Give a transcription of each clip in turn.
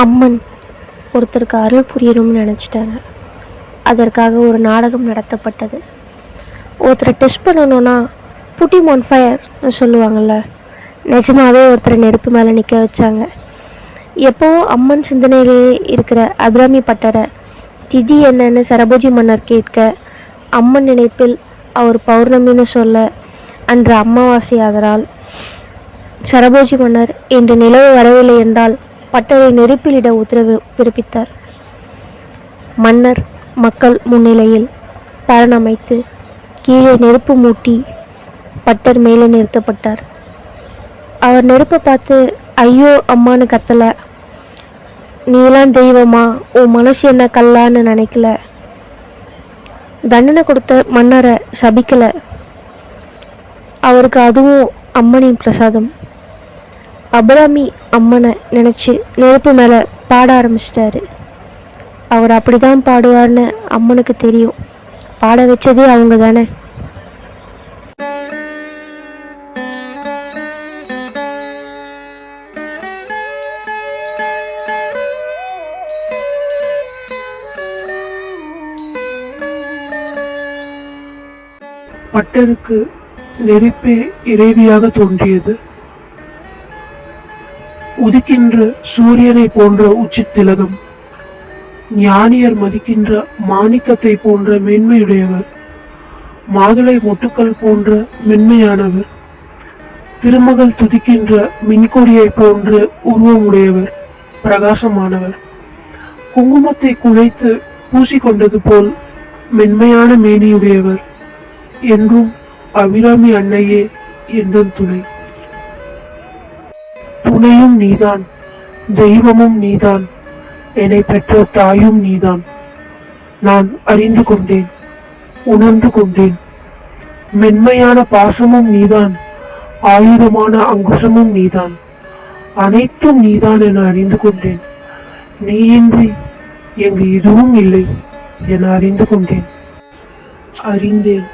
அம்மன் ஒருத்தருக்கு அருள் புரியணும்னு நினச்சிட்டாங்க. அதற்காக ஒரு நாடகம் நடத்தப்பட்டது. ஒருத்தரை டெஸ்ட் பண்ணணும்னா புட்டி ஒன் ஃபயர்னு சொல்லுவாங்கள்ல, நிஜமாவே ஒருத்தரை நெருப்பு மேலே நிற்க வச்சாங்க. எப்போவோ அம்மன் சிந்தனையிலேயே இருக்கிற அபிராமி பட்டரை திதி என்னன்னு சரபோஜி மன்னர் கேட்க, அம்மன் நினைப்பில் அவர் பௌர்ணமின்னு சொல்ல அன்று அமாவாசை. ஆதலால் சரபோஜி மன்னர் இன்று நிலவு வரவில்லை என்றால் பட்டரை நெருப்பிலிட உத்தரவு பிறப்பித்தார். மன்னர் மக்கள் முன்னிலையில் பரண் அமைத்து கீழே நெருப்பு மூட்டி பட்டர் மேலே நிறுத்தப்பட்டார். அவர் நெருப்பை பார்த்து ஐயோ அம்மானு கத்தல. நீலாம் தெய்வமா, உன் மனசு என்ன கல்லான்னு நினைக்கல. தண்டனை கொடுத்த மன்னரை சபிக்கல. அவருக்கு அதுவும் அம்மனின் பிரசாதம். அபிராமி அம்மனை நினைச்சு நெருப்பு மேல பாட ஆரம்பிச்சிட்டாரு. அவர் அப்படிதான் பாடுவார்னு அம்மனுக்கு தெரியும். பாட வச்சதே அவங்க தானே. பட்டருக்கு நெருப்பே இறைவியாக தோன்றியது. உதிக்கின்ற சூரியனை போன்ற உச்சி திலகம், ஞானியர் மதிக்கின்ற மாணிக்கத்தை போன்ற மென்மையுடையவர், மாதுளை மொட்டுக்கள் போன்ற மென்மையானவர், திருமகள் துதிக்கின்ற மின்கொடியை போன்ற உருவமுடையவர், பிரகாசமானவர், குங்குமத்தை குழைத்து பூசிக்கொண்டது போல் மென்மையான மேனியுடையவர், என்றும் அபிராமி அன்னையே எந்தன் துணை. துணையும் நீதான், தெய்வமும் நீதான், என்னை பெற்ற தாயும் நீதான். நான் அறிந்து கொண்டேன், உணர்ந்து கொண்டேன். மென்மையான பாசமும் நீதான், ஆயுதமான அங்குசமும் நீதான், அனைத்தும் நீதான் என அறிந்து கொண்டேன். நீயின்றி எங்கு எதுவும் இல்லை என அறிந்து கொண்டேன். அறிந்தேன்,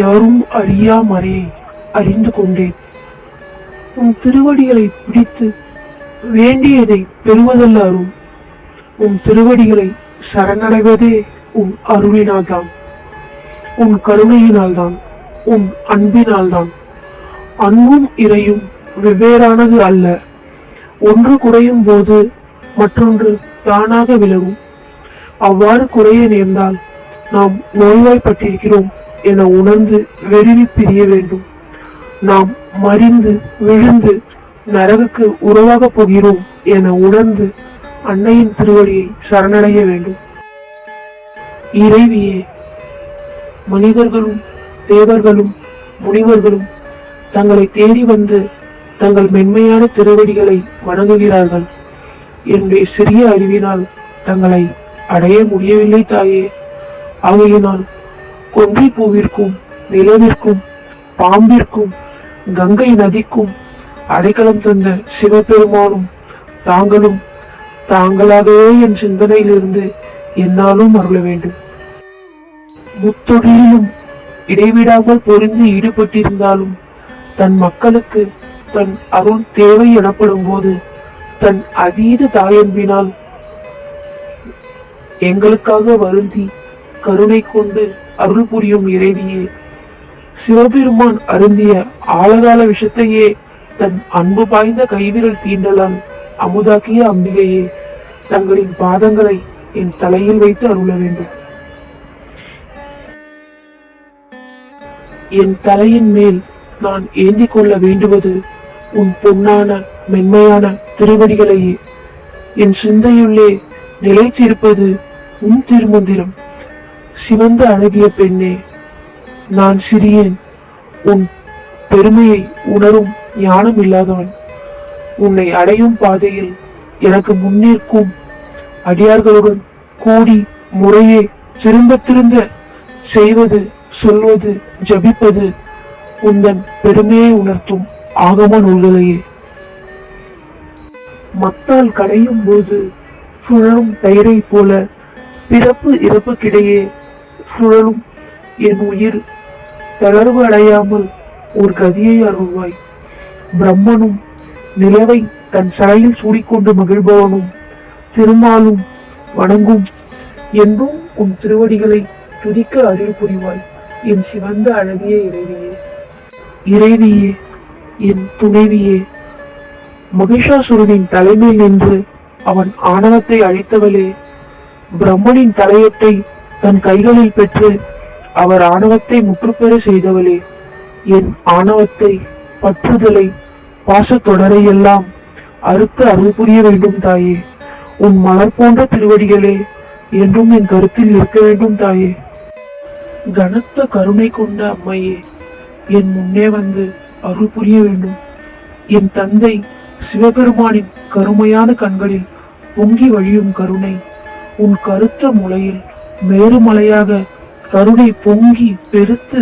யாரும் அறியா மறையை அறிந்து கொண்டேன். உன் திருவடிகளை பிடித்து வேண்டியதை பெறுவதல்ல அருள். உன் திருவடிகளை சரணடைவதே உன் அருளினால்தான், உன் கருணையினால்தான், உன் அன்பினால்தான். அன்பும் இறையும் வெவ்வேறானது அல்ல. ஒன்று குறையும் போது மற்றொன்று தானாக விலகும். அவ்வாறு குறைய நேர்ந்தால் நாம் நோய்வாய்ப்பட்டிருக்கிறோம் என உணர்ந்து வெறுவி பிரிய வேண்டும். நாம் மறிந்து விழுந்து நரகுக்கு உருவாக போகிறோம் என உணர்ந்து அன்னையின் திருவடியை சரணடைய வேண்டும். இறைவியே, மனிதர்களும் தேவர்களும் முனிவர்களும் தங்களை தேடி வந்து தங்கள் மென்மையான திருவடிகளை வணங்குகிறார்கள். என்னுடைய சிறிய அறிவினால் தங்களை அடைய முடியவில்லை தாயே. ஆகையினால் கொன்றை பூவிற்கும் நிலவிற்கும் பாம்பிற்கும் கங்கை நதிக்கும் அடைக்கலம் தந்த சிவபெருமானும் தாங்களும் தாங்களாகவே என் சிந்தனையிலிருந்து என்னாலும் அருள வேண்டும். முத்தொழிலும் இடைவிடாமல் பொருந்தி ஈடுபட்டிருந்தாலும் தன் மக்களுக்கு தன் அருள் தேவை எனப்படும் போது தன் அதீத தாயன்பினால் எங்களுக்காக வருந்தி கருணை கொண்டு அருள் புரியும் இறைவியே, சிவபெருமான் அருந்திய ஆழகால விஷத்தையே தன் அன்பு பாய்ந்த கைவிரல் தீண்டலால் அமுதாக்கிய அம்பிகையே, தங்களின் பாதங்களை என் தலையில் வைத்து அருள வேண்டும். என் தலையின் மேல் நான் ஏந்தி கொள்ள வேண்டுவது உன் பொன்னான மென்மையான திருவடிகளையே. என் சிந்தையுள்ளே நிலைத்திருப்பது உன் திருமந்திரம். சிவந்த அழகிய பெண்ணே, நான் சிறியேன். உன் பெருமையை உணரும் ஞானம் இல்லாதவன். உன்னை அடையும் பாதையில் எனக்கு முன்னேற்கும் அடியார்களுடன் கூடி முறையே திரும்ப திரும்ப செய்வது, சொல்வது, ஜபிப்பது உந்தன் பெருமையை உணர்த்தும் ஆகம நூல்களையே. மத்தால் கடையும் போது சுழலும் தயிரை போல பிறப்பு இறப்புக்கிடையே சுழலும் என் உயிர் தளர்வு அடையாமல் ஒரு கதியை அருள்வாய். பிரம்மனும் நிலவை தன் சடையில் சூடிக்கொண்டு மகிழ்பவனும் திருமாலும் வணங்கும் என்றும் உன் திருவடிகளை துதிக்க அருள் புரிவாய் என் சிவந்த அழகிய இறைவியே. இறைவியே, என் துணைவியே, மகிஷாசுரனின் தலைமையில் நின்று அவன் ஆணவத்தை அழித்தவளே, பிரம்மனின் தலையொட்டை தன் கைகளில் பெற்று அவர் ஆணவத்தை முற்றுப்பெற செய்தவளே, என் ஆணவத்தை, பற்றுதலை, பாசத்தொடரை எல்லாம் அறுத்து அருள் புரிய வேண்டும் தாயே. உன் மலர் போன்ற திருவடிகளே என்றும் என் கருத்தில் இருக்க வேண்டும் தாயே. கனத்த கருணை கொண்ட அம்மையே, என் முன்னே வந்து அருள் புரிய வேண்டும். என் தந்தை சிவபெருமானின் கருமையான கண்களில் பொங்கி வழியும் கருணை உன் கருத்த முளையில் மேருமலையாக கருணை பொங்கி பெருத்து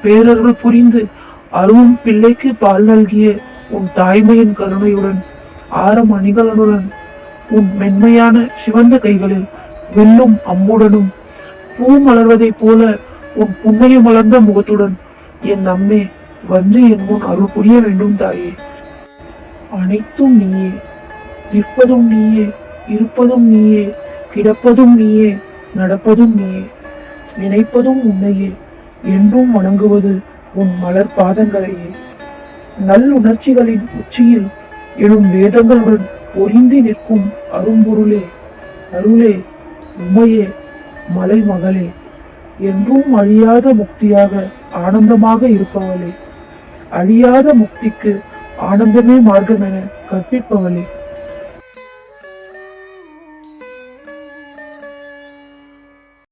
பேரருள் புரிந்து அருளும் பிள்ளைக்கு பால் நல்கிய உன் தாய்மையின் கருணையுடன் ஆரம் அணிகளுடன் உன் மென்மையான சிவந்த கைகளில் வெல்லும் அம்முடனும் பூ மலர்வதைப் போல உன் புன்னைய மலர்ந்த முகத்துடன் என் அம்மே வந்து என் முன் அருள் புரிய வேண்டும் தாயே. அனைத்தும் நீயே, நிற்பதும் நீயே, இருப்பதும் நீயே, கிடப்பதும் நீயே, நடப்பதும் நீயே, நினைப்பதும் உன்னையே, என்றும் வணங்குவது உன் மலர் பாதங்களையே. நல்லுணர்ச்சிகளின் உச்சியில் எழும் வேதங்களுடன் பொருந்தி நிற்கும் அரும்பொருளே, அருளே, உமையே, மலை மகளே, என்றும் அழியாத முக்தியாக ஆனந்தமாக இருப்பவளே, அழியாத முக்திக்கு ஆனந்தமே மார்க்கம் என கற்பிப்பவளே.